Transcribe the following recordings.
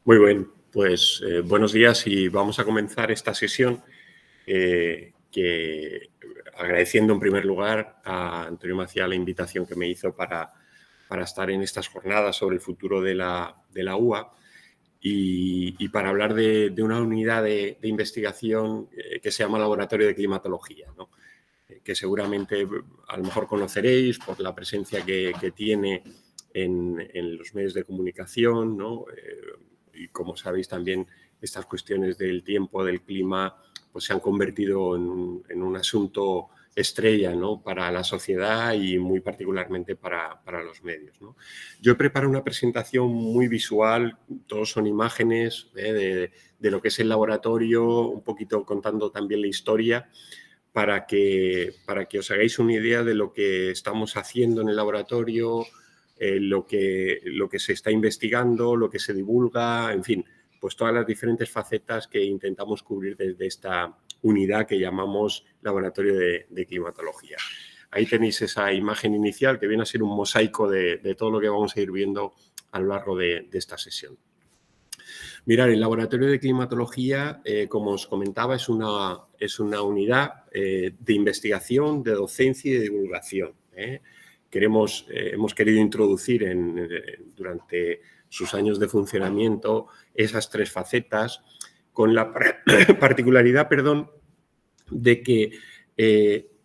Muy bien, pues buenos días y vamos a comenzar esta sesión que agradeciendo en primer lugar a Antonio Macía la invitación que me hizo para estar en estas jornadas sobre el futuro de la UA y para hablar de una unidad de investigación que se llama Laboratorio de Climatología, ¿no? Que seguramente a lo mejor conoceréis por la presencia que tiene en los medios de comunicación, ¿no? Y como sabéis también estas cuestiones del tiempo, del clima, pues se han convertido en un asunto estrella, ¿no? Para la sociedad y muy particularmente para los medios, ¿no? Yo he preparado una presentación muy visual, todos son imágenes de lo que es el laboratorio, un poquito contando también la historia, para que os hagáis una idea de lo que estamos haciendo en el laboratorio, lo que se está investigando, lo que se divulga, en fin, pues todas las diferentes facetas que intentamos cubrir desde esta unidad que llamamos Laboratorio de Climatología. Ahí tenéis esa imagen inicial que viene a ser un mosaico de todo lo que vamos a ir viendo a lo largo de esta sesión. Mirad, el Laboratorio de Climatología, como os comentaba, es una unidad de investigación, de docencia y de divulgación. Hemos querido introducir durante sus años de funcionamiento esas tres facetas, con la particularidad, de que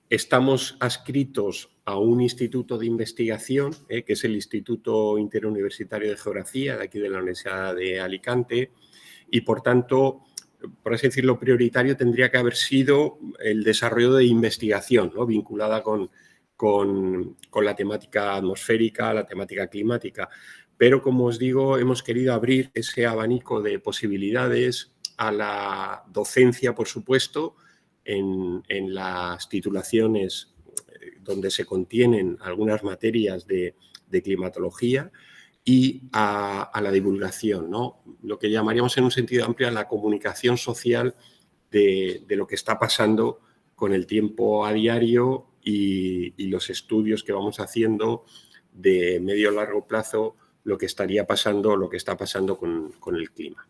estamos adscritos a un instituto de investigación, que es el Instituto Interuniversitario de Geografía, de aquí de la Universidad de Alicante, y por tanto, por así decirlo, prioritario tendría que haber sido el desarrollo de investigación, ¿no? Vinculada con la temática atmosférica, la temática climática. Pero, como os digo, hemos querido abrir ese abanico de posibilidades a la docencia, por supuesto, en las titulaciones donde se contienen algunas materias de climatología y a la divulgación, ¿no? Lo que llamaríamos en un sentido amplio la comunicación social de lo que está pasando con el tiempo a diario y los estudios que vamos haciendo de medio a largo plazo, lo que estaría pasando, lo que está pasando con el clima.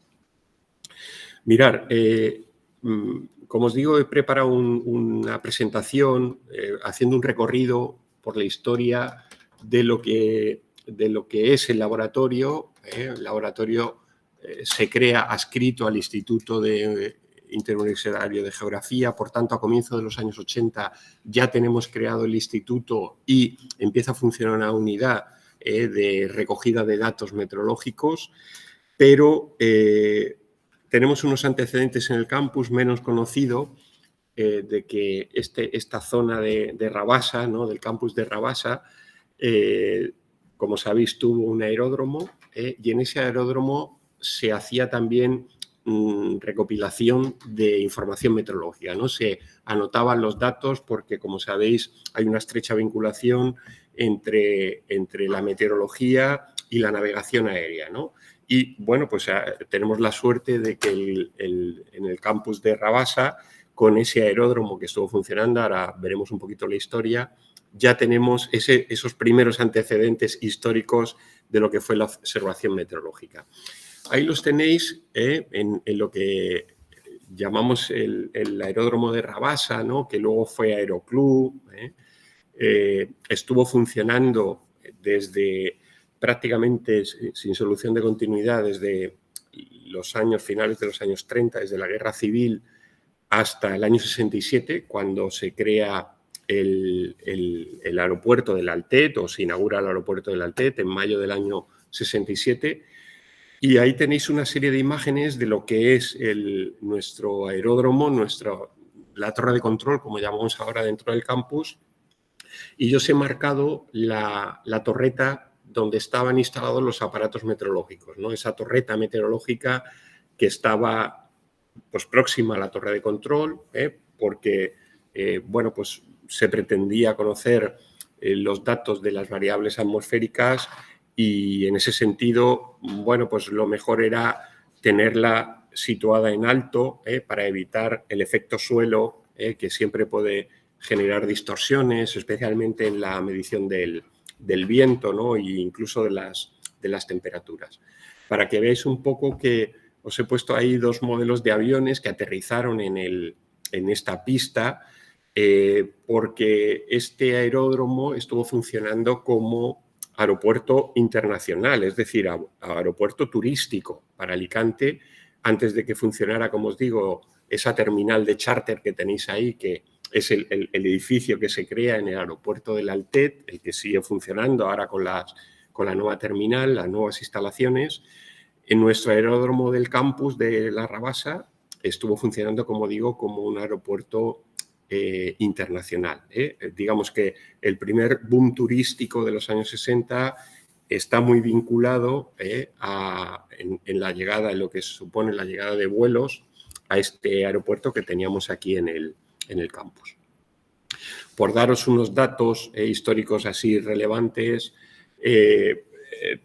Mirar, como os digo, he preparado una presentación haciendo un recorrido por la historia de lo que es el laboratorio. El laboratorio se crea adscrito al Instituto Interuniversitario de Geografía, por tanto, a comienzos de los años 80 ya tenemos creado el instituto y empieza a funcionar una unidad de recogida de datos meteorológicos, pero tenemos unos antecedentes en el campus menos conocido de que esta zona de Rabasa, ¿no? Del campus de Rabasa, como sabéis, tuvo un aeródromo y en ese aeródromo se hacía también recopilación de información meteorológica, ¿no? Se anotaban los datos porque, como sabéis, hay una estrecha vinculación entre la meteorología y la navegación aérea, ¿no? Y, bueno, pues tenemos la suerte de que en el campus de Rabasa, con ese aeródromo que estuvo funcionando, ahora veremos un poquito la historia, ya tenemos esos primeros antecedentes históricos de lo que fue la observación meteorológica. Ahí los tenéis en lo que llamamos el aeródromo de Rabasa, ¿no? Que luego fue Aeroclub. Estuvo funcionando desde prácticamente sin solución de continuidad desde los años finales de los años 30, desde la Guerra Civil hasta el año 67, cuando se crea el aeropuerto del Altet, o se inaugura el aeropuerto del Altet en mayo del año 67. Y ahí tenéis una serie de imágenes de lo que es nuestro aeródromo, la torre de control, como llamamos ahora dentro del campus. Y yo os he marcado la torreta donde estaban instalados los aparatos meteorológicos, ¿no? Esa torreta meteorológica que estaba pues, próxima a la torre de control, porque bueno, pues, se pretendía conocer los datos de las variables atmosféricas y en ese sentido, bueno, pues lo mejor era tenerla situada en alto para evitar el efecto suelo que siempre puede generar distorsiones, especialmente en la medición del viento, ¿no? E incluso de las temperaturas. Para que veáis un poco que os he puesto ahí dos modelos de aviones que aterrizaron en esta pista, porque este aeródromo estuvo funcionando como aeropuerto internacional, es decir, aeropuerto turístico para Alicante, antes de que funcionara, como os digo, esa terminal de charter que tenéis ahí, que es el edificio que se crea en el aeropuerto del Altet, el que sigue funcionando ahora con la nueva terminal, las nuevas instalaciones. En nuestro aeródromo del campus de La Rabasa estuvo funcionando, como digo, como un aeropuerto internacional. Digamos que el primer boom turístico de los años 60 está muy vinculado en la llegada, en lo que supone la llegada de vuelos a este aeropuerto que teníamos aquí en el campus. Por daros unos datos históricos así relevantes,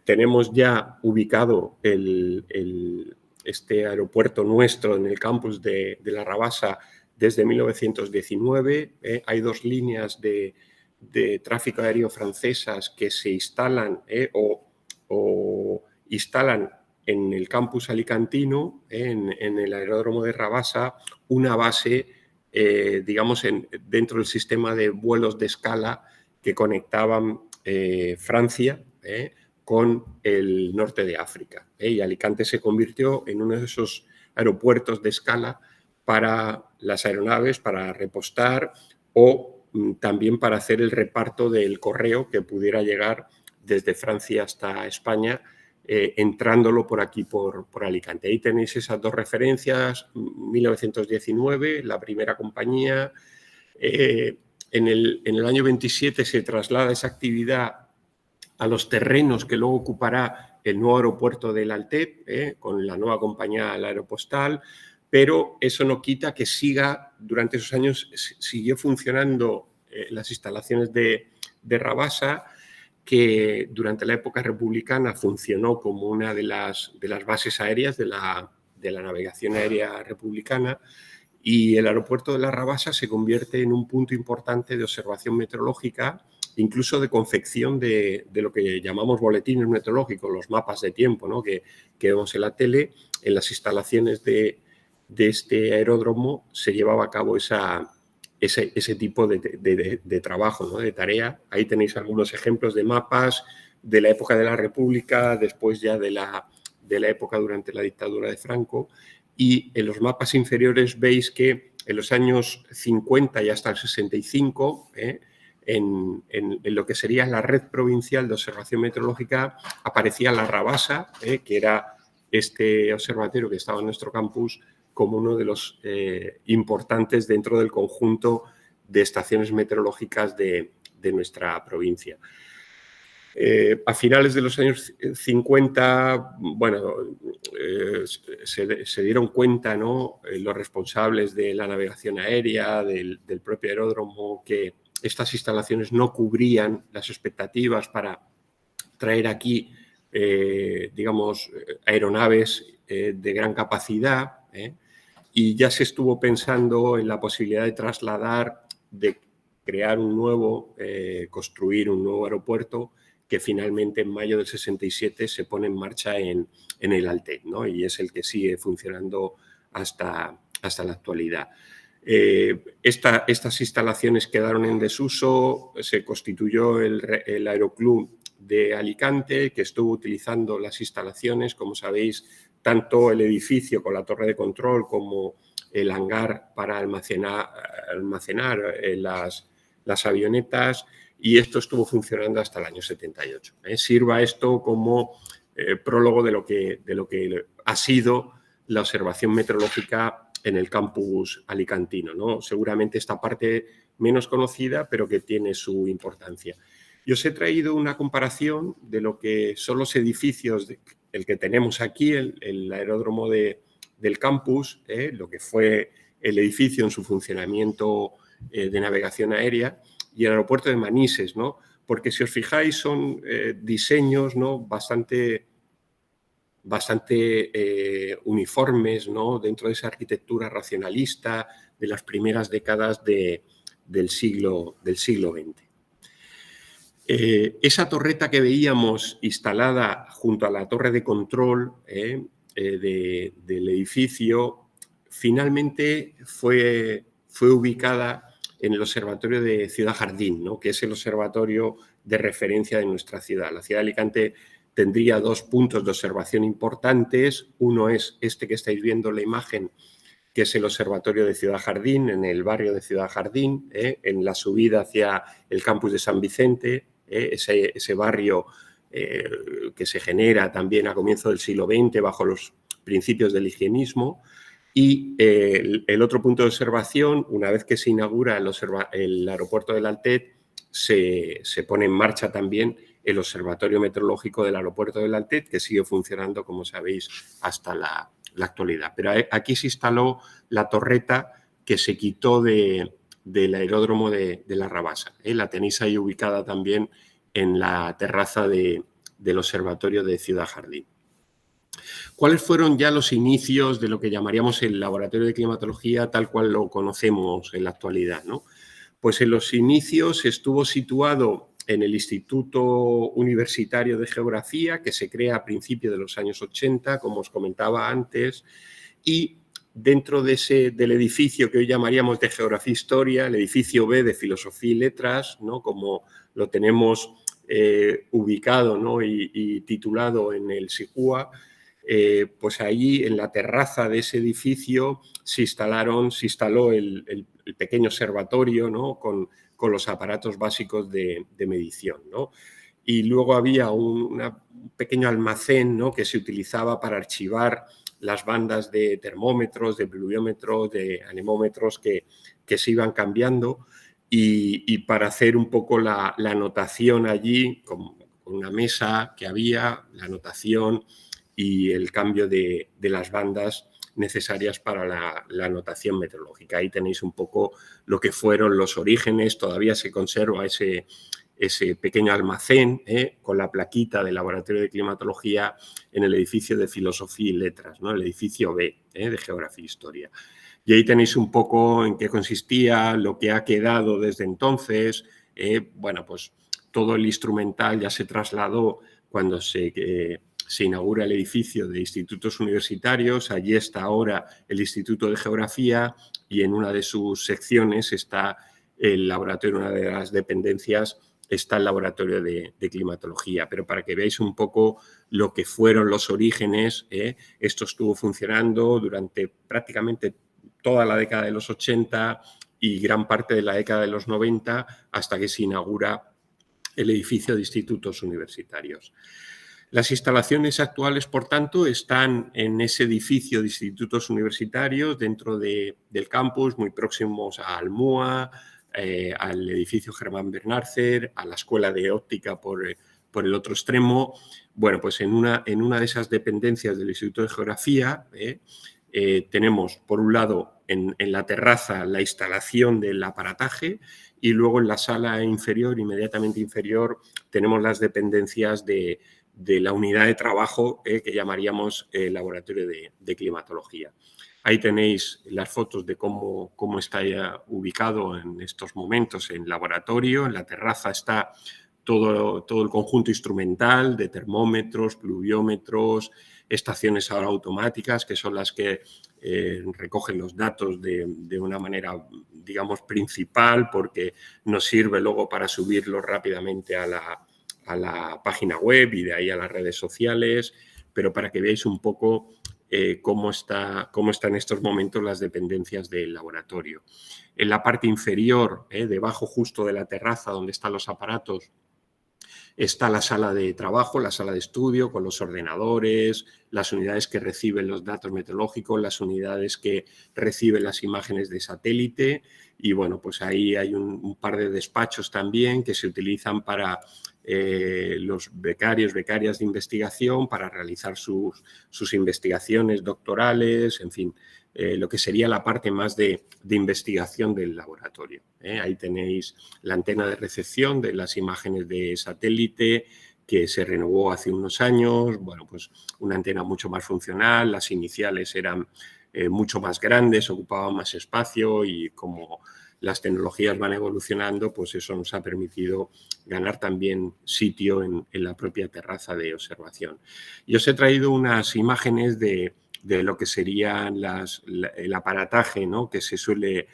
tenemos ya ubicado este aeropuerto nuestro en el campus de La Rabasa desde 1919. Hay dos líneas de tráfico aéreo francesas que se instalan o instalan en el campus alicantino, en el aeródromo de Rabasa, una base, digamos, dentro del sistema de vuelos de escala que conectaban Francia con el norte de África. Y Alicante se convirtió en uno de esos aeropuertos de escala para las aeronaves, para repostar o también para hacer el reparto del correo que pudiera llegar desde Francia hasta España, entrándolo por aquí, por Alicante. Ahí tenéis esas dos referencias, 1919, la primera compañía. En el año 27 se traslada esa actividad a los terrenos que luego ocupará el nuevo aeropuerto del Altet, con la nueva compañía La Aeropostal, pero eso no quita que durante esos años siguió funcionando las instalaciones de Rabasa, que durante la época republicana funcionó como una de las bases aéreas de la navegación aérea republicana, y el aeropuerto de La Rabasa se convierte en un punto importante de observación meteorológica, incluso de confección de lo que llamamos boletines meteorológicos, los mapas de tiempo, ¿no? que vemos en la tele. En las instalaciones de este aeródromo se llevaba a cabo ese tipo de trabajo, ¿no? De tarea. Ahí tenéis algunos ejemplos de mapas de la época de la República, después ya de la época durante la dictadura de Franco, y en los mapas inferiores veis que en los años 50 y hasta el 65, en lo que sería la red provincial de observación meteorológica, aparecía la Rabasa, que era este observatorio que estaba en nuestro campus, como uno de los importantes dentro del conjunto de estaciones meteorológicas de nuestra provincia. A finales de los años 50, bueno, se dieron cuenta, ¿no? Los responsables de la navegación aérea, del propio aeródromo, que estas instalaciones no cubrían las expectativas para traer aquí, digamos, aeronaves de gran capacidad, y ya se estuvo pensando en la posibilidad de trasladar, de crear construir un nuevo aeropuerto, que finalmente en mayo del 67 se pone en marcha en el Altet, ¿no? Y es el que sigue funcionando hasta la actualidad. Estas instalaciones quedaron en desuso, se constituyó el Aeroclub de Alicante, que estuvo utilizando las instalaciones, como sabéis, tanto el edificio con la torre de control como el hangar para almacenar las avionetas, y esto estuvo funcionando hasta el año 78. Sirva esto como prólogo de lo que ha sido la observación meteorológica en el campus alicantino, ¿no? Seguramente esta parte menos conocida, pero que tiene su importancia. Yo os he traído una comparación de lo que son los edificios, el que tenemos aquí, el aeródromo del campus, lo que fue el edificio en su funcionamiento de navegación aérea, y el aeropuerto de Manises, ¿no? Porque si os fijáis son diseños, ¿no? bastante uniformes, ¿no? Dentro de esa arquitectura racionalista de las primeras décadas de del siglo XX. Esa torreta que veíamos instalada junto a la torre de control del edificio, finalmente fue ubicada en el Observatorio de Ciudad Jardín, ¿no? Que es el observatorio de referencia de nuestra ciudad. La ciudad de Alicante tendría 2 puntos de observación importantes. Uno es este que estáis viendo en la imagen, que es el Observatorio de Ciudad Jardín, en el barrio de Ciudad Jardín, en la subida hacia el campus de San Vicente, ese barrio que se genera también a comienzos del siglo XX bajo los principios del higienismo. Y el otro punto de observación, una vez que se inaugura el aeropuerto del Altet, se pone en marcha también el Observatorio Meteorológico del aeropuerto del Altet, que sigue funcionando, como sabéis, hasta la actualidad. Pero aquí se instaló la torreta que se quitó del aeródromo de la Rabasa. La tenéis ahí ubicada también en la terraza del Observatorio de Ciudad Jardín. ¿Cuáles fueron ya los inicios de lo que llamaríamos el Laboratorio de Climatología tal cual lo conocemos en la actualidad, ¿no? Pues en los inicios estuvo situado en el Instituto Universitario de Geografía, que se crea a principios de los años 80, como os comentaba antes, y dentro del edificio que hoy llamaríamos de Geografía e Historia, el edificio B de Filosofía y Letras, ¿no? Como lo tenemos ubicado, ¿no? y titulado en el SIJUA, pues ahí en la terraza de ese edificio se instaló el pequeño observatorio, ¿no? con los aparatos básicos de medición, ¿no? Y luego había un pequeño almacén, ¿no? que se utilizaba para archivar las bandas de termómetros, de pluviómetros, de anemómetros que se iban cambiando y para hacer un poco la anotación allí, con una mesa que había, la anotación y el cambio de las bandas necesarias para la anotación meteorológica. Ahí tenéis un poco lo que fueron los orígenes. Todavía se conserva ese pequeño almacén con la plaquita del Laboratorio de Climatología en el edificio de Filosofía y Letras, ¿no? El edificio B de Geografía e Historia. Y ahí tenéis un poco en qué consistía, lo que ha quedado desde entonces. Bueno, pues todo el instrumental ya se trasladó cuando se inaugura el edificio de institutos universitarios. Allí está ahora el Instituto de Geografía y en una de sus secciones está el laboratorio, una de las dependencias está el laboratorio de climatología. Pero para que veáis un poco lo que fueron los orígenes, esto estuvo funcionando durante prácticamente toda la década de los 80 y gran parte de la década de los 90 hasta que se inaugura el edificio de institutos universitarios. Las instalaciones actuales, por tanto, están en ese edificio de institutos universitarios dentro del campus, muy próximos a Almua, al edificio Germán Bernarcer, a la Escuela de Óptica por el otro extremo. Bueno, pues en una de esas dependencias del Instituto de Geografía tenemos, por un lado, en la terraza la instalación del aparataje y luego en la sala inferior, inmediatamente inferior, tenemos las dependencias de la unidad de trabajo que llamaríamos laboratorio de climatología. Ahí tenéis las fotos de cómo está ya ubicado en estos momentos en laboratorio. En la terraza está todo el conjunto instrumental de termómetros, pluviómetros, estaciones ahora automáticas, que son las que recogen los datos de una manera, digamos, principal, porque nos sirve luego para subirlos rápidamente a la página web y de ahí a las redes sociales, pero para que veáis un poco cómo están en estos momentos las dependencias del laboratorio. En la parte inferior, debajo justo de la terraza donde están los aparatos, está la sala de trabajo, la sala de estudio con los ordenadores, las unidades que reciben los datos meteorológicos, las unidades que reciben las imágenes de satélite y bueno, pues ahí hay un par de despachos también que se utilizan para los becarias de investigación para realizar sus investigaciones doctorales, en fin, lo que sería la parte más de investigación del laboratorio. Ahí tenéis la antena de recepción de las imágenes de satélite que se renovó hace unos años, bueno, pues una antena mucho más funcional, las iniciales eran mucho más grandes, ocupaban más espacio y como las tecnologías van evolucionando, pues eso nos ha permitido ganar también sitio en la propia terraza de observación. Y os he traído unas imágenes de lo que serían el aparataje, ¿no?, que se suele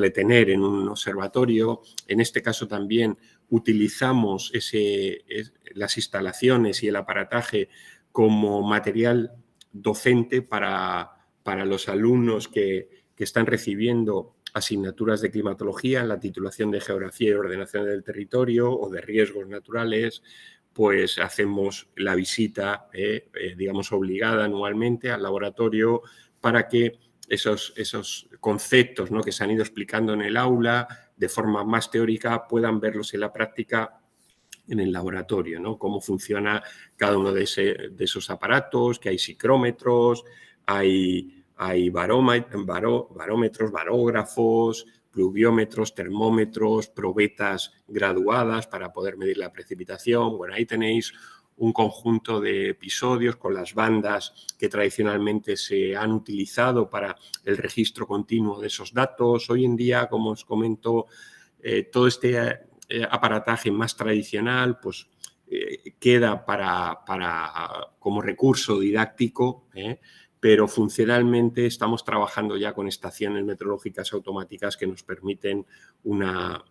tener en un observatorio. En este caso también utilizamos las instalaciones y el aparataje como material docente para los alumnos que están recibiendo asignaturas de climatología en la titulación de Geografía y Ordenación del Territorio o de Riesgos Naturales. Pues hacemos la visita, digamos, obligada anualmente al laboratorio para que esos conceptos, ¿no?, que se han ido explicando en el aula de forma más teórica puedan verlos en la práctica en el laboratorio, ¿no? Cómo funciona cada uno de esos aparatos, que hay psicrómetros, hay barómetros, barógrafos, pluviómetros, termómetros, probetas graduadas para poder medir la precipitación. Bueno, ahí tenéis un conjunto de episodios con las bandas que tradicionalmente se han utilizado para el registro continuo de esos datos. Hoy en día, como os comento, todo este aparataje más tradicional pues queda como recurso didáctico, pero funcionalmente estamos trabajando ya con estaciones meteorológicas automáticas que nos permiten una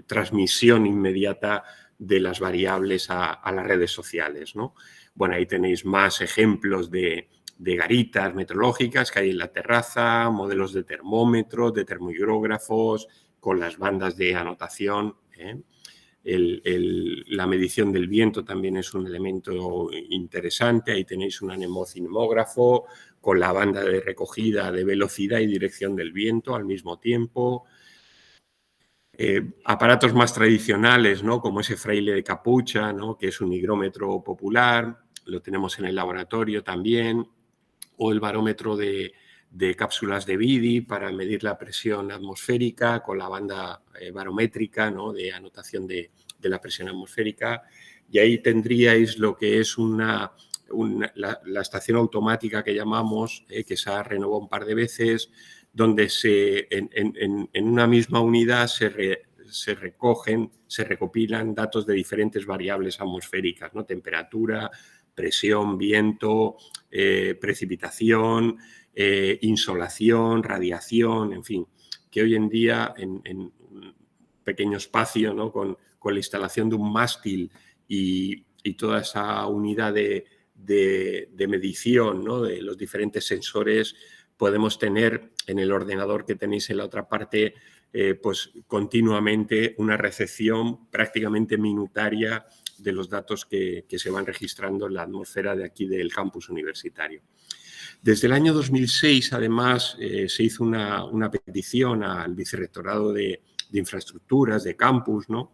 transmisión inmediata de las variables a las redes sociales, ¿no? Bueno, ahí tenéis más ejemplos de garitas meteorológicas que hay en la terraza, modelos de termómetros, de termohidrógrafos, con las bandas de anotación. La medición del viento también es un elemento interesante. Ahí tenéis un anemocinimógrafo con la banda de recogida de velocidad y dirección del viento al mismo tiempo. Aparatos más tradicionales, ¿no?, como ese fraile de capucha, ¿no?, que es un higrómetro popular, lo tenemos en el laboratorio también, o el barómetro de cápsulas de Bidi para medir la presión atmosférica con la banda barométrica, ¿no?, de anotación de la presión atmosférica. Y ahí tendríais lo que es la estación automática que llamamos, que se ha renovado un par de veces, donde en una misma unidad se recopilan datos de diferentes variables atmosféricas, ¿no?, temperatura, presión, viento, precipitación, insolación, radiación, en fin, que hoy en día en un pequeño espacio, ¿no?, con la instalación de un mástil y toda esa unidad de medición, ¿no?, de los diferentes sensores, podemos tener en el ordenador que tenéis en la otra parte pues continuamente una recepción prácticamente minutaria de los datos que se van registrando en la atmósfera de aquí del campus universitario. Desde el año 2006, además, se hizo una petición al Vicerrectorado de Infraestructuras de campus, ¿no?,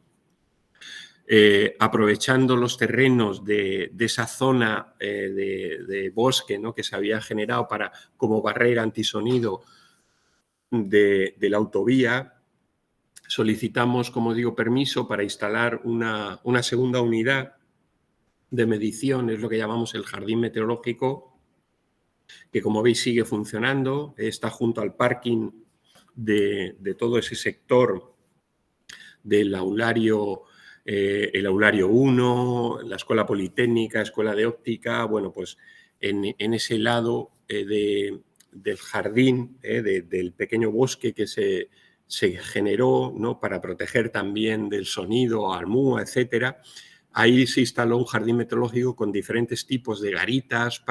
aprovechando los terrenos de esa zona de bosque, ¿no?, que se había generado como barrera antisonido de la autovía. Solicitamos, como digo, permiso para instalar una segunda unidad de medición, es lo que llamamos el jardín meteorológico, que como veis sigue funcionando, está junto al parking de todo ese sector del aulario, el aulario 1, la Escuela Politécnica, Escuela de Óptica. Bueno, pues en ese lado del jardín, del pequeño bosque que se generó, ¿no?, para proteger también del sonido, almúa, etcétera. Ahí se instaló un jardín meteorológico con diferentes tipos de garitas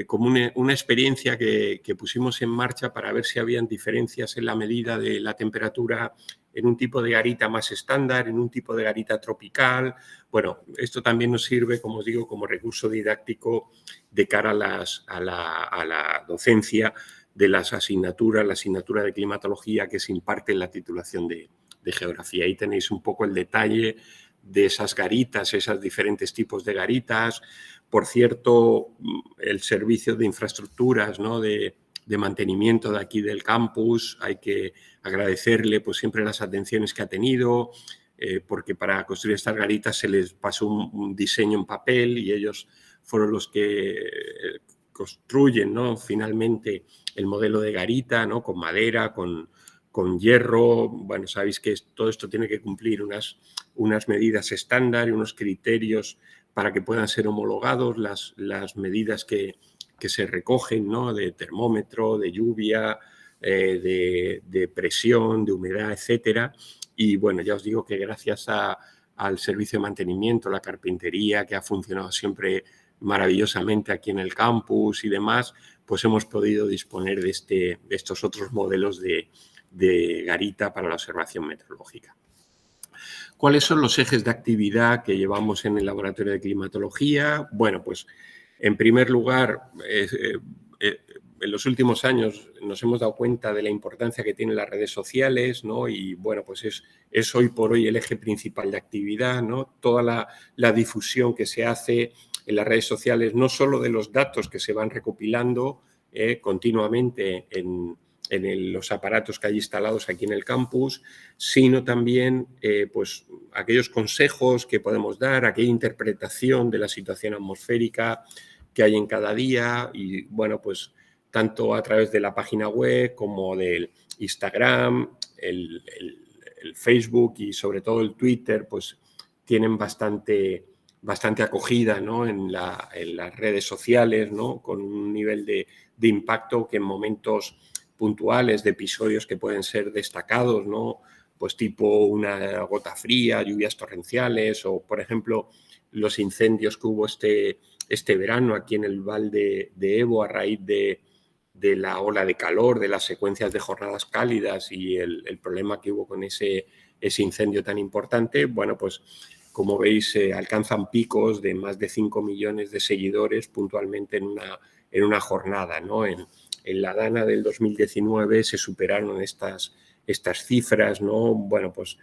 como una experiencia que pusimos en marcha para ver si habían diferencias en la medida de la temperatura en un tipo de garita más estándar, en un tipo de garita tropical. Bueno, esto también nos sirve, como os digo, como recurso didáctico de cara a la docencia de las asignaturas, la asignatura de climatología que se imparte en la titulación de geografía. Ahí tenéis un poco el detalle de esas garitas, esos diferentes tipos de garitas. Por cierto, el servicio de infraestructuras, ¿no?, de mantenimiento de aquí del campus, hay que agradecerle pues siempre las atenciones que ha tenido, porque para construir estas garitas se les pasó un diseño en papel y ellos fueron los que construyen, ¿no?, finalmente el modelo de garita, ¿no?, con madera, con con hierro. Bueno, sabéis que todo esto tiene que cumplir unas medidas estándar y unos criterios para que puedan ser homologados las medidas que se recogen, ¿no? De termómetro, de lluvia, de presión, de humedad, etcétera. Y bueno, ya os digo que gracias al servicio de mantenimiento, la carpintería, que ha funcionado siempre maravillosamente aquí en el campus y demás, pues hemos podido disponer de estos otros modelos de garita para la observación meteorológica. ¿Cuáles son los ejes de actividad que llevamos en el laboratorio de climatología? Bueno, pues en primer lugar, en los últimos años nos hemos dado cuenta de la importancia que tienen las redes sociales, ¿no? Y bueno, pues es hoy por hoy el eje principal de actividad, ¿no? Toda la difusión que se hace en las redes sociales, no solo de los datos que se van recopilando continuamente en los aparatos que hay instalados aquí en el campus, sino también pues, aquellos consejos que podemos dar, aquella interpretación de la situación atmosférica que hay en cada día y, bueno, pues tanto a través de la página web como del Instagram, el Facebook y sobre todo el Twitter, pues tienen bastante acogida, ¿no? en las redes sociales, ¿no? Con un nivel de impacto que en momentos puntuales de episodios que pueden ser destacados, ¿no? Pues tipo una gota fría, lluvias torrenciales o, por ejemplo, los incendios que hubo este verano aquí en el Val de Ebo a raíz de la ola de calor, de las secuencias de jornadas cálidas y el problema que hubo con ese incendio tan importante. Bueno, pues como veis, alcanzan picos de más de 5 millones de seguidores puntualmente en una jornada, ¿no? En la Dana del 2019 se superaron estas cifras, ¿no? Bueno, pues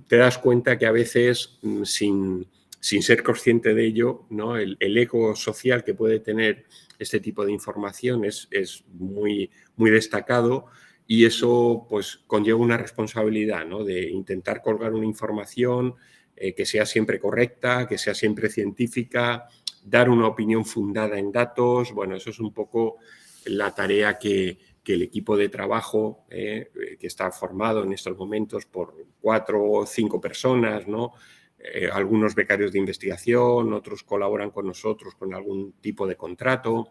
te das cuenta que a veces, sin ser consciente de ello, ¿no? El eco social que puede tener este tipo de información es muy, muy destacado y eso pues conlleva una responsabilidad, ¿no? De intentar colgar una información que sea siempre correcta, que sea siempre científica, dar una opinión fundada en datos. Bueno, eso es un poco la tarea que el equipo de trabajo, que está formado en estos momentos por 4 o 5 personas, ¿no? Algunos becarios de investigación, otros colaboran con nosotros con algún tipo de contrato.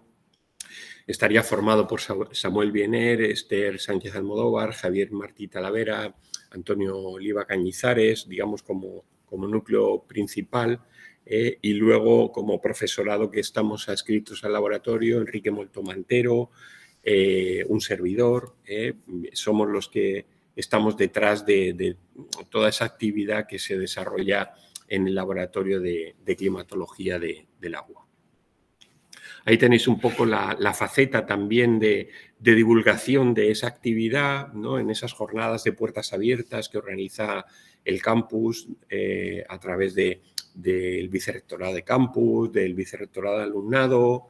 Estaría formado por Samuel Biener, Esther Sánchez Almodóvar, Javier Martí Talavera, Antonio Oliva Cañizares, digamos como núcleo principal, y luego como profesorado que estamos adscritos al laboratorio, Enrique Moltomantero, un servidor, somos los que estamos detrás de toda esa actividad que se desarrolla en el laboratorio de climatología del agua. Ahí tenéis un poco la faceta también de divulgación de esa actividad, ¿no? En esas jornadas de puertas abiertas que organiza el campus a través del vicerrectorado de campus, del vicerrectorado de alumnado,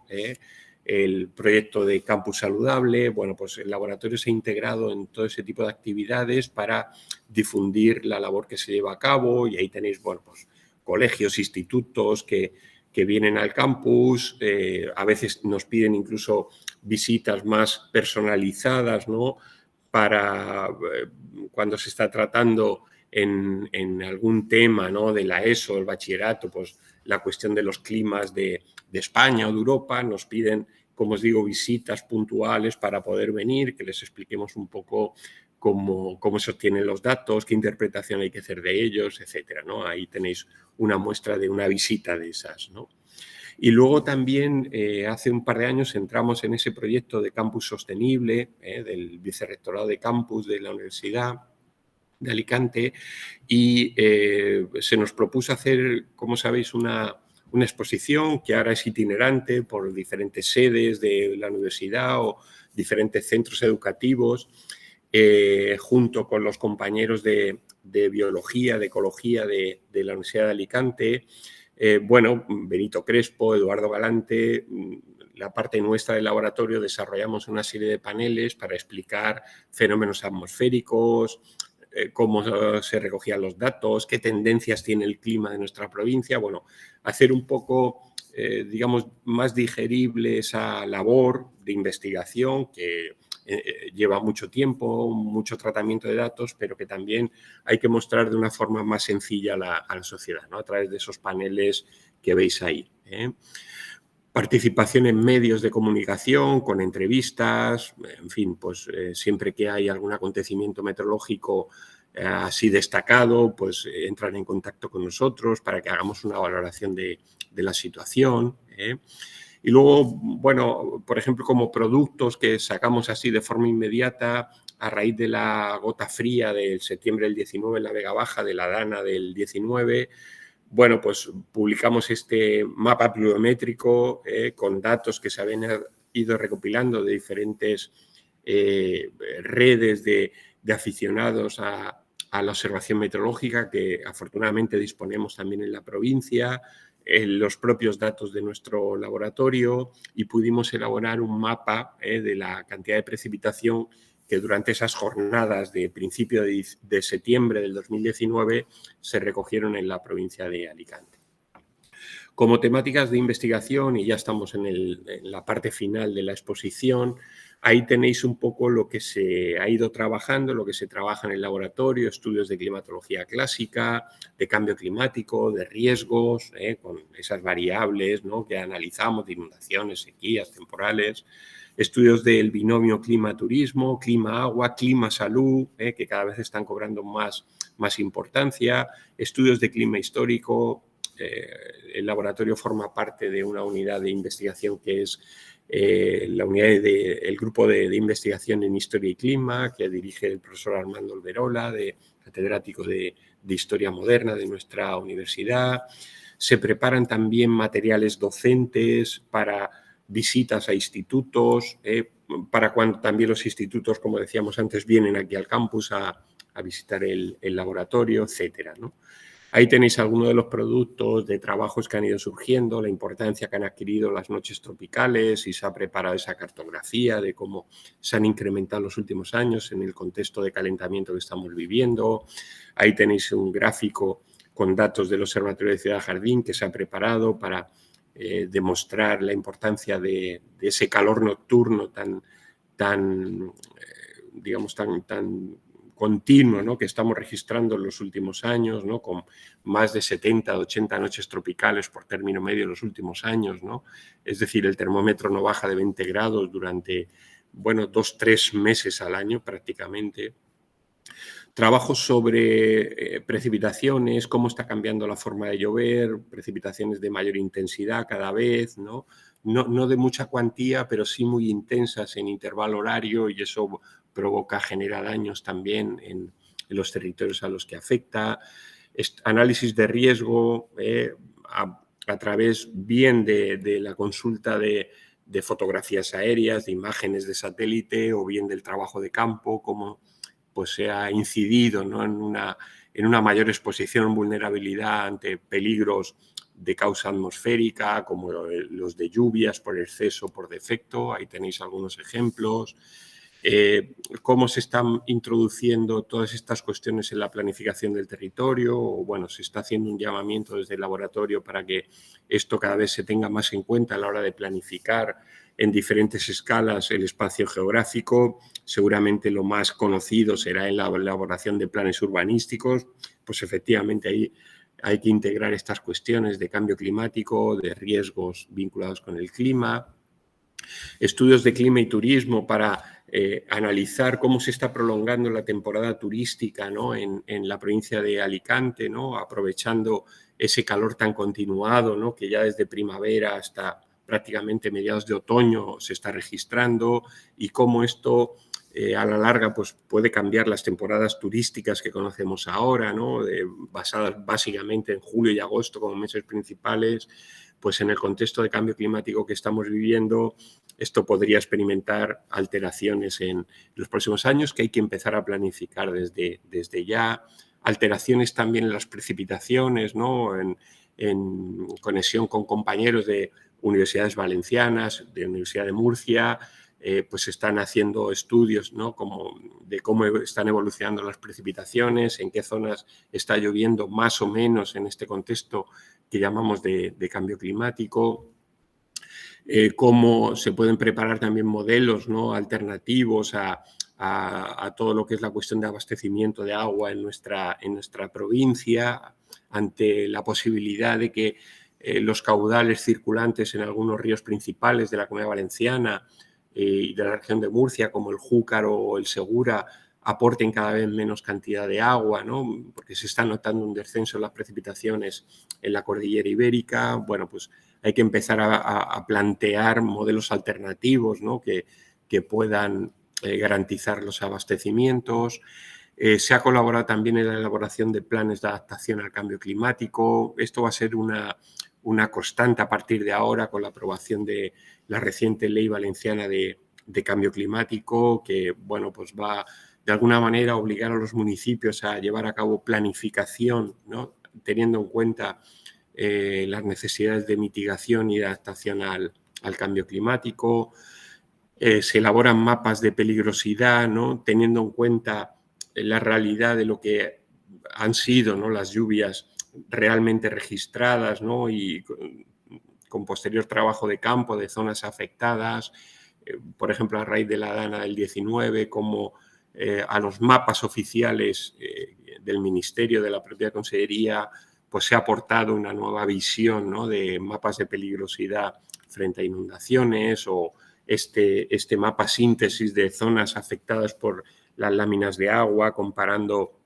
el proyecto de campus saludable. Bueno, pues el laboratorio se ha integrado en todo ese tipo de actividades para difundir la labor que se lleva a cabo y ahí tenéis, bueno, pues colegios, institutos que vienen al campus, a veces nos piden incluso visitas más personalizadas, ¿no? Para cuando se está tratando en algún tema, ¿no? De la ESO, el bachillerato, pues la cuestión de los climas de España o de Europa, nos piden, como os digo, visitas puntuales para poder venir, que les expliquemos un poco cómo se obtienen los datos, qué interpretación hay que hacer de ellos, etcétera, ¿no? Ahí tenéis una muestra de una visita de esas, ¿no? Y luego también hace un par de años entramos en ese proyecto de campus sostenible del Vicerrectorado de Campus de la Universidad de Alicante y se nos propuso hacer, como sabéis, una exposición que ahora es itinerante por diferentes sedes de la universidad o diferentes centros educativos, junto con los compañeros de biología, de ecología de la Universidad de Alicante. Bueno, Benito Crespo, Eduardo Galante, la parte nuestra del laboratorio desarrollamos una serie de paneles para explicar fenómenos atmosféricos, cómo se recogían los datos, qué tendencias tiene el clima de nuestra provincia. Bueno, hacer un poco, digamos, más digerible esa labor de investigación que lleva mucho tiempo, mucho tratamiento de datos, pero que también hay que mostrar de una forma más sencilla a la sociedad, ¿no? A través de esos paneles que veis ahí. Participación en medios de comunicación, con entrevistas, en fin, pues siempre que hay algún acontecimiento meteorológico así destacado, pues entran en contacto con nosotros para que hagamos una valoración de la situación. Y luego, bueno, por ejemplo, como productos que sacamos así de forma inmediata a raíz de la gota fría del septiembre del 19 en la Vega Baja, de la Dana del 19, bueno, pues publicamos este mapa pluviométrico con datos que se habían ido recopilando de diferentes redes de aficionados a la observación meteorológica, que afortunadamente disponemos también en la provincia, los propios datos de nuestro laboratorio, y pudimos elaborar un mapa de la cantidad de precipitación que durante esas jornadas de principio de septiembre del 2019 se recogieron en la provincia de Alicante. Como temáticas de investigación, y ya estamos en la parte final de la exposición, ahí tenéis un poco lo que se ha ido trabajando, lo que se trabaja en el laboratorio, estudios de climatología clásica, de cambio climático, de riesgos, con esas variables, ¿no?, que analizamos, de inundaciones, sequías, temporales, estudios del binomio clima-turismo, clima-agua, clima-salud, que cada vez están cobrando más importancia, estudios de clima histórico. El laboratorio forma parte de una unidad de investigación que es la unidad el grupo de investigación en historia y clima, que dirige el profesor Armando Alberola, catedrático de historia moderna de nuestra universidad. Se preparan también materiales docentes para visitas a institutos, para cuando también los institutos, como decíamos antes, vienen aquí al campus a visitar el laboratorio, etcétera, ¿no? Ahí tenéis algunos de los productos de trabajos que han ido surgiendo, la importancia que han adquirido las noches tropicales, y se ha preparado esa cartografía de cómo se han incrementado en los últimos años en el contexto de calentamiento que estamos viviendo. Ahí tenéis un gráfico con datos del Observatorio de Ciudad Jardín que se ha preparado para demostrar la importancia de ese calor nocturno digamos, tan continuo, ¿no?, que estamos registrando en los últimos años, ¿no?, con más de 70, 80 noches tropicales por término medio en los últimos años, ¿no? Es decir, el termómetro no baja de 20 grados durante, bueno, 2-3 meses al año prácticamente. Trabajos sobre precipitaciones, cómo está cambiando la forma de llover, precipitaciones de mayor intensidad cada vez, ¿no? No de mucha cuantía, pero sí muy intensas en intervalo horario, y eso genera daños también en los territorios a los que afecta. Análisis de riesgo a través bien de la consulta de fotografías aéreas, de imágenes de satélite, o bien del trabajo de campo, como pues se ha incidido, ¿no?, en una mayor exposición, vulnerabilidad ante peligros de causa atmosférica, como los de lluvias por exceso, por defecto. Ahí tenéis algunos ejemplos. Cómo se están introduciendo todas estas cuestiones en la planificación del territorio, o bueno, se está haciendo un llamamiento desde el laboratorio para que esto cada vez se tenga más en cuenta a la hora de planificar en diferentes escalas el espacio geográfico. Seguramente lo más conocido será en la elaboración de planes urbanísticos. Pues efectivamente ahí hay que integrar estas cuestiones de cambio climático, de riesgos vinculados con el clima. Estudios de clima y turismo para analizar cómo se está prolongando la temporada turística, ¿no?, en la provincia de Alicante, ¿no?, aprovechando ese calor tan continuado, ¿no?, que ya desde primavera hasta prácticamente mediados de otoño se está registrando, y cómo esto a la larga pues puede cambiar las temporadas turísticas que conocemos ahora, ¿no?, basadas básicamente en julio y agosto como meses principales. Pues en el contexto de cambio climático que estamos viviendo, esto podría experimentar alteraciones en los próximos años, que hay que empezar a planificar desde ya. Alteraciones también en las precipitaciones, ¿no?, en conexión con compañeros de universidades valencianas, de la Universidad de Murcia, pues están haciendo estudios, ¿no?, de cómo están evolucionando las precipitaciones, en qué zonas está lloviendo más o menos en este contexto que llamamos de cambio climático. cómo se pueden preparar también modelos, ¿no?, alternativos a todo lo que es la cuestión de abastecimiento de agua en nuestra provincia, ante la posibilidad de que los caudales circulantes en algunos ríos principales de la Comunidad Valenciana y de la región de Murcia, como el Júcar o el Segura, aporten cada vez menos cantidad de agua, ¿no?, porque se está notando un descenso en las precipitaciones en la cordillera ibérica. Bueno, pues hay que empezar a plantear modelos alternativos, ¿no?, que puedan garantizar los abastecimientos. Se ha colaborado también en la elaboración de planes de adaptación al cambio climático. Esto va a ser una constante a partir de ahora con la aprobación de la reciente Ley Valenciana de Cambio Climático, que, bueno, pues va de alguna manera a obligar a los municipios a llevar a cabo planificación, ¿no?, teniendo en cuenta las necesidades de mitigación y de adaptación al cambio climático. Se elaboran mapas de peligrosidad, ¿no?, teniendo en cuenta la realidad de lo que han sido, ¿no?, las lluvias realmente registradas, ¿no?, y con posterior trabajo de campo de zonas afectadas, por ejemplo, a raíz de la Dana del 19, como a los mapas oficiales del Ministerio, de la propia Consellería, pues se ha aportado una nueva visión, ¿no?, de mapas de peligrosidad frente a inundaciones, o este mapa síntesis de zonas afectadas por las láminas de agua, comparando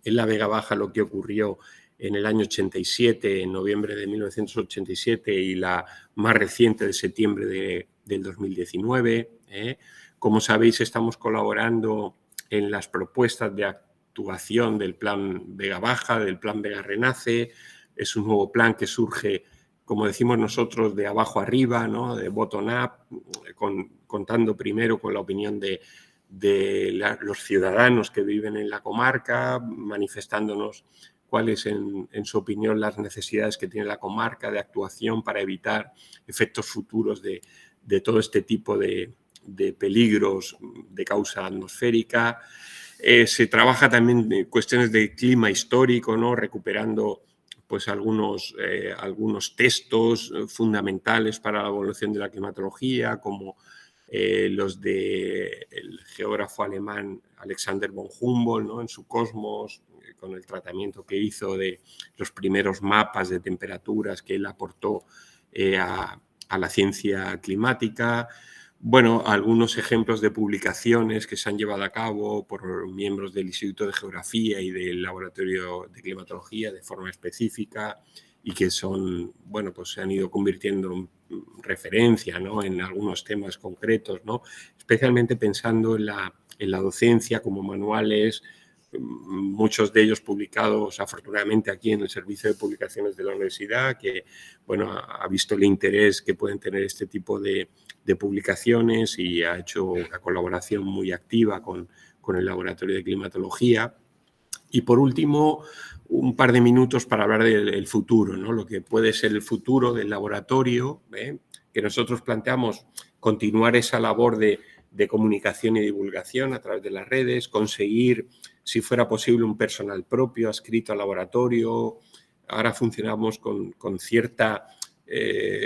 en la Vega Baja lo que ocurrió en el año 87, en noviembre de 1987, y la más reciente de septiembre del 2019. Como sabéis, estamos colaborando en las propuestas de actuación del Plan Vega Baja, del Plan Vega Renace. Es un nuevo plan que surge, como decimos nosotros, de abajo arriba, ¿no?, de bottom-up, contando primero con la opinión de los ciudadanos que viven en la comarca, manifestándonos cuáles, en su opinión, las necesidades que tiene la comarca de actuación para evitar efectos futuros de todo este tipo de peligros de causa atmosférica. Se trabaja también en cuestiones de clima histórico, ¿no?, recuperando pues algunos textos fundamentales para la evolución de la climatología, como los del geógrafo alemán Alexander von Humboldt, ¿no?, en su Cosmos, con el tratamiento que hizo de los primeros mapas de temperaturas que él aportó a la ciencia climática. Bueno, algunos ejemplos de publicaciones que se han llevado a cabo por miembros del Instituto de Geografía y del Laboratorio de Climatología de forma específica, y que son, bueno, pues se han ido convirtiendo en referencia, ¿no?, en algunos temas concretos, ¿no?, especialmente pensando en la docencia, como manuales, muchos de ellos publicados afortunadamente aquí en el Servicio de Publicaciones de la Universidad, que, bueno, ha visto el interés que pueden tener este tipo de publicaciones, y ha hecho una colaboración muy activa con el Laboratorio de Climatología. Y por último, un par de minutos para hablar del futuro, ¿no?, lo que puede ser el futuro del laboratorio, que nosotros planteamos continuar esa labor de comunicación y divulgación a través de las redes, conseguir, si fuera posible, un personal propio adscrito al laboratorio. Ahora funcionamos con cierta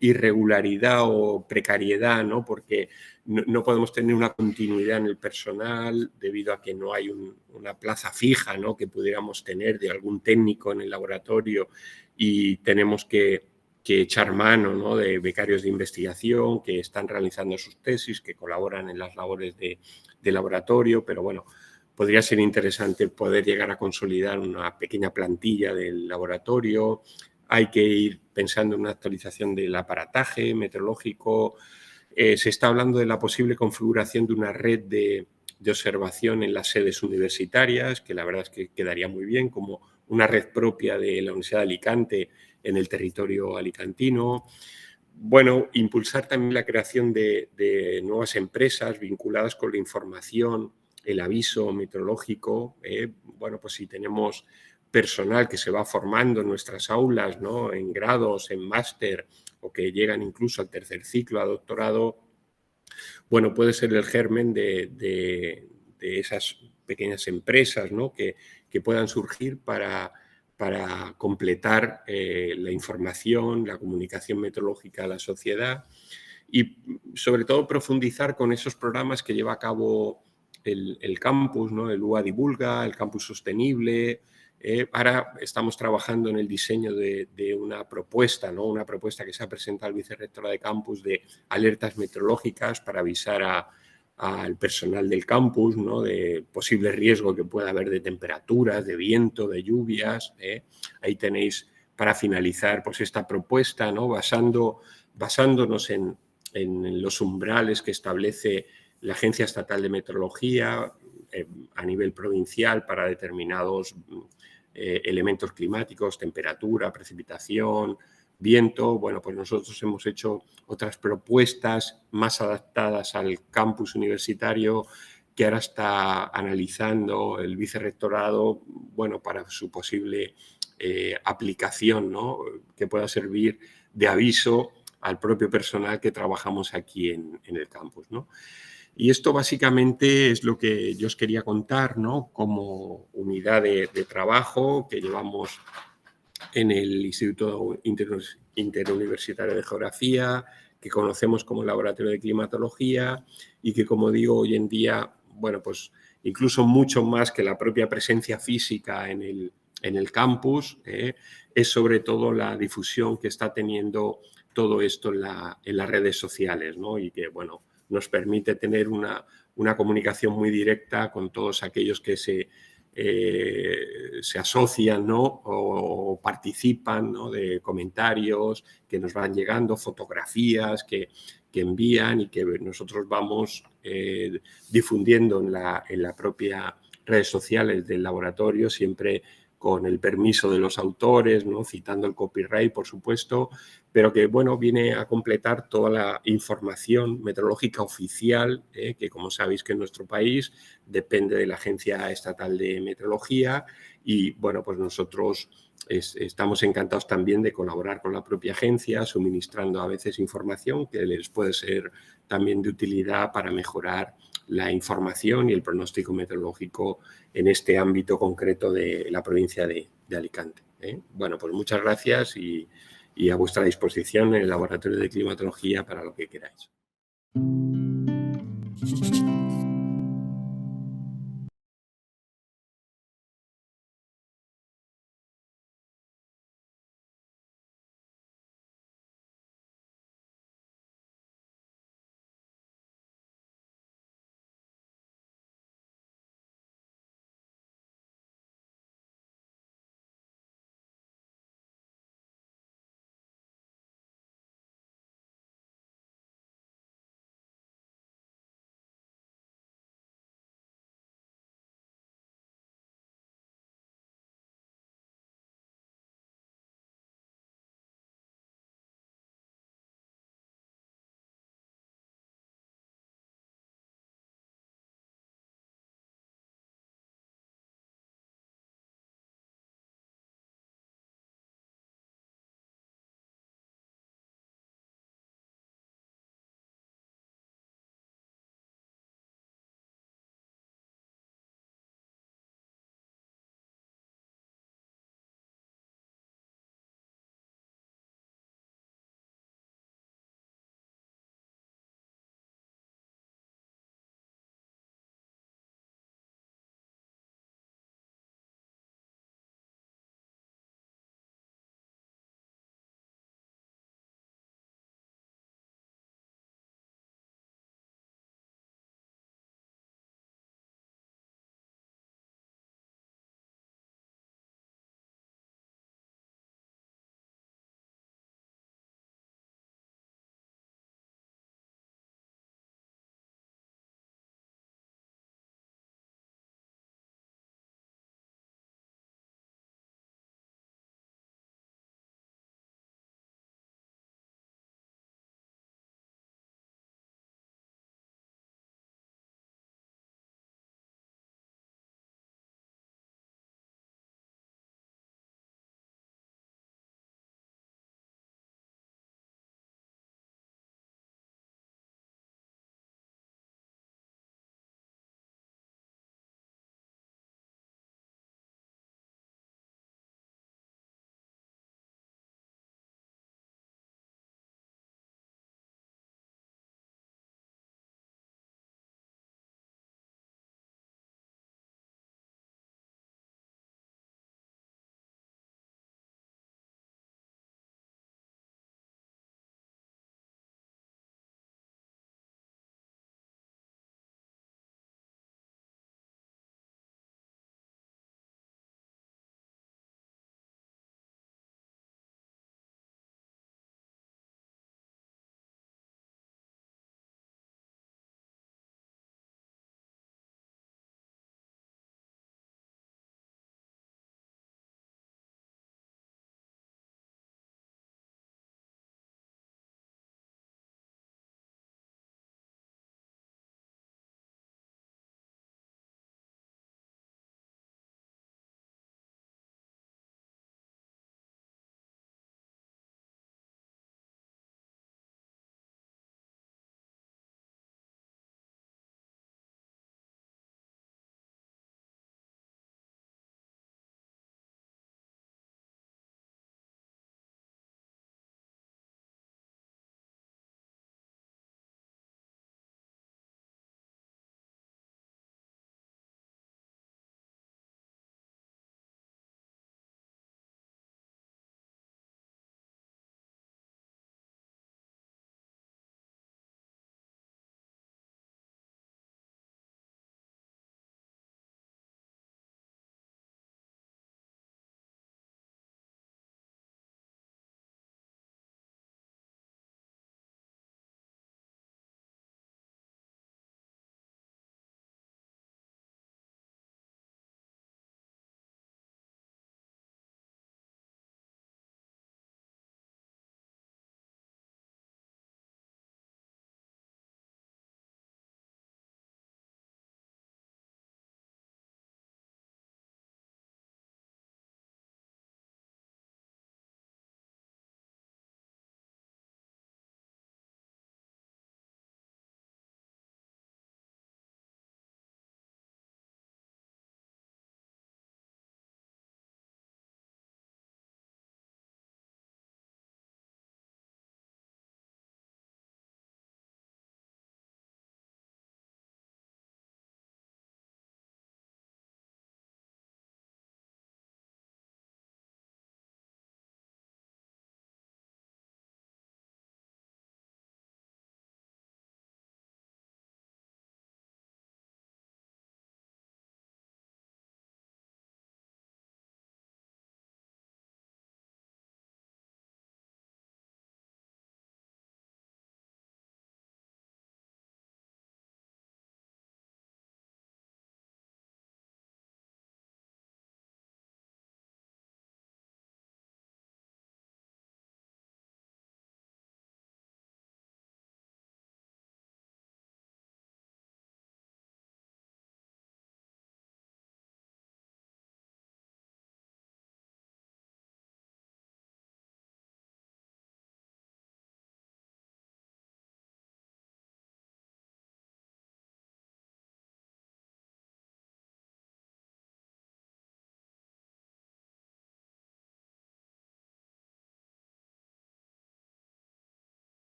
irregularidad o precariedad, ¿no?, porque no podemos tener una continuidad en el personal debido a que no hay una plaza fija, ¿no?, que pudiéramos tener de algún técnico en el laboratorio, y tenemos que echar mano, ¿no?, de becarios de investigación que están realizando sus tesis, que colaboran en las labores de laboratorio. Pero bueno, podría ser interesante poder llegar a consolidar una pequeña plantilla del laboratorio. Hay que ir pensando en una actualización del aparataje meteorológico. Se está hablando de la posible configuración de una red de observación en las sedes universitarias, que la verdad es que quedaría muy bien, como una red propia de la Universidad de Alicante en el territorio alicantino. Bueno, impulsar también la creación de nuevas empresas vinculadas con la información, el aviso meteorológico. Bueno, pues si tenemos personal que se va formando en nuestras aulas, ¿no?, en grados, en máster, o que llegan incluso al tercer ciclo, a doctorado, bueno, puede ser el germen de esas pequeñas empresas, ¿no?, que puedan surgir para completar la información, la comunicación meteorológica a la sociedad. y sobre todo profundizar con esos programas que lleva a cabo el campus, ¿no? El UA Divulga, el Campus Sostenible. Ahora estamos trabajando en el diseño de una propuesta, ¿no? Una propuesta que se ha presentado al vicerrector de campus de alertas meteorológicas para avisar al personal del campus, ¿no? De posible riesgo que pueda haber de temperaturas, de viento, de lluvias. Ahí tenéis para finalizar pues, esta propuesta, ¿no? Basándonos en los umbrales que establece la Agencia Estatal de Meteorología a nivel provincial para determinados elementos climáticos, temperatura, precipitación, viento. Bueno, pues nosotros hemos hecho otras propuestas más adaptadas al campus universitario que ahora está analizando el vicerrectorado, bueno, para su posible aplicación, ¿no? Que pueda servir de aviso al propio personal que trabajamos aquí en el campus, ¿no? Y esto básicamente es lo que yo os quería contar, ¿no? Como unidad de trabajo que llevamos en el Instituto Interuniversitario de Geografía, que conocemos como Laboratorio de Climatología y que, como digo, hoy en día, bueno, pues incluso mucho más que la propia presencia física en el campus, es sobre todo la difusión que está teniendo todo esto en las redes sociales, ¿no? Y que, bueno, nos permite tener una comunicación muy directa con todos aquellos que se asocian, ¿no? O participan, ¿no? De comentarios que nos van llegando, fotografías que envían y que nosotros vamos difundiendo en la propia redes sociales del laboratorio, siempre con el permiso de los autores, ¿no? Citando el copyright, por supuesto, pero que, bueno, viene a completar toda la información meteorológica oficial, que, como sabéis, que en nuestro país depende de la Agencia Estatal de Meteorología y, bueno, pues nosotros estamos encantados también de colaborar con la propia agencia, suministrando a veces información que les puede ser también de utilidad para mejorar la información y el pronóstico meteorológico en este ámbito concreto de la provincia de Alicante. Bueno, pues muchas gracias y a vuestra disposición en el Laboratorio de Climatología para lo que queráis.